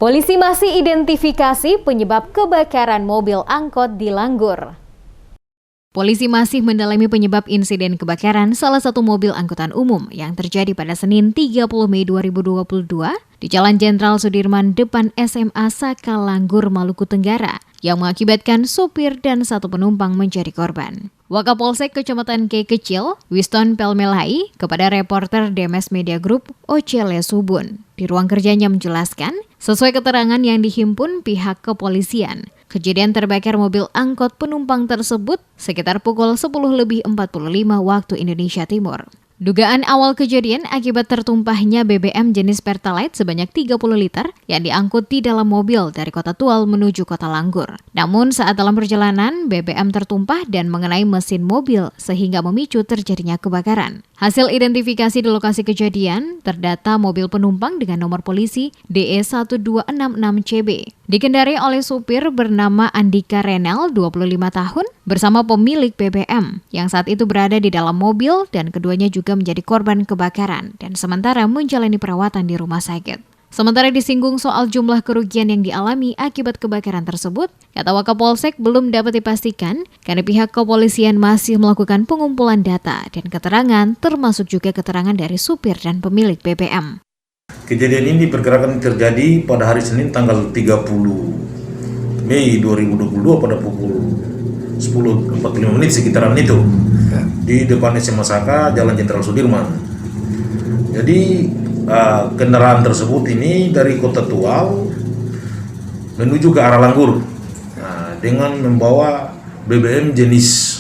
Polisi masih identifikasi penyebab kebakaran mobil angkot di Langgur. Polisi masih mendalami penyebab insiden kebakaran salah satu mobil angkutan umum yang terjadi pada Senin 30 Mei 2022 di Jalan Jenderal Sudirman depan SMA Saka Langgur, Maluku Tenggara yang mengakibatkan sopir dan satu penumpang menjadi korban. Wakapolsek Kecamatan K Kecil, Winston Pelmelai, kepada reporter DMS Media Group, Ocele Subun, di ruang kerjanya menjelaskan, sesuai keterangan yang dihimpun pihak kepolisian, kejadian terbakar mobil angkot penumpang tersebut sekitar pukul 10:45 waktu Indonesia Timur. Dugaan awal kejadian akibat tertumpahnya BBM jenis Pertalite sebanyak 30 liter yang diangkut di dalam mobil dari Kota Tual menuju Kota Langgur. Namun saat dalam perjalanan, BBM tertumpah dan mengenai mesin mobil sehingga memicu terjadinya kebakaran. Hasil identifikasi di lokasi kejadian, terdata mobil penumpang dengan nomor polisi DE1266CB. Dikendarai oleh supir bernama Andika Renel, 25 tahun, bersama pemilik BBM, yang saat itu berada di dalam mobil dan keduanya juga menjadi korban kebakaran dan sementara menjalani perawatan di rumah sakit. Sementara disinggung soal jumlah kerugian yang dialami akibat kebakaran tersebut, kata Wakapolsek belum dapat dipastikan karena pihak kepolisian masih melakukan pengumpulan data dan keterangan termasuk juga keterangan dari supir dan pemilik BBM. Kejadian ini diperkirakan terjadi pada hari Senin tanggal 30 Mei 2022 pada pukul 10.45 sekitaran itu di depan SMA Saka, Jalan Jenderal Sudirman. Jadi kendaraan tersebut ini dari Kota Tual menuju ke arah Langgur dengan membawa BBM jenis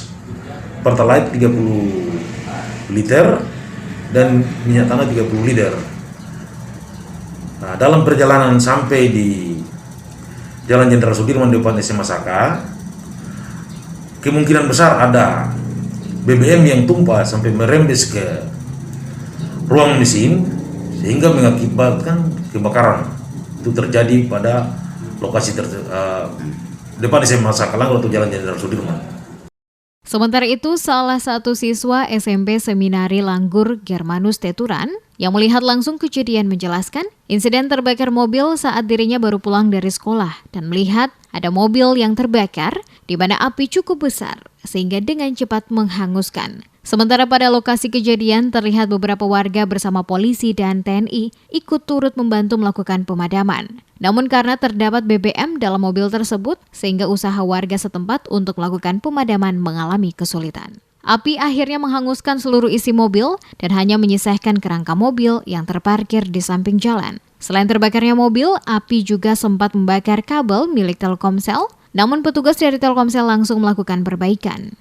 Pertalite 30 liter dan minyak tanah 30 liter. Dalam perjalanan sampai di Jalan Jenderal Sudirman depan SMA Saka, kemungkinan besar ada BBM yang tumpah sampai merembes ke ruang mesin sehingga mengakibatkan kebakaran. Itu terjadi pada lokasi depan SMA Saka Langgur atau Jalan Jenderal Sudirman. Sementara itu, salah satu siswa SMP Seminari Langgur, Germanus Teturan, yang melihat langsung kejadian menjelaskan, insiden terbakar mobil saat dirinya baru pulang dari sekolah dan melihat ada mobil yang terbakar di mana api cukup besar sehingga dengan cepat menghanguskan. Sementara pada lokasi kejadian terlihat beberapa warga bersama polisi dan TNI ikut turut membantu melakukan pemadaman. Namun karena terdapat BBM dalam mobil tersebut sehingga usaha warga setempat untuk melakukan pemadaman mengalami kesulitan. Api akhirnya menghanguskan seluruh isi mobil dan hanya menyisakan kerangka mobil yang terparkir di samping jalan. Selain terbakarnya mobil, api juga sempat membakar kabel milik Telkomsel, namun petugas dari Telkomsel langsung melakukan perbaikan.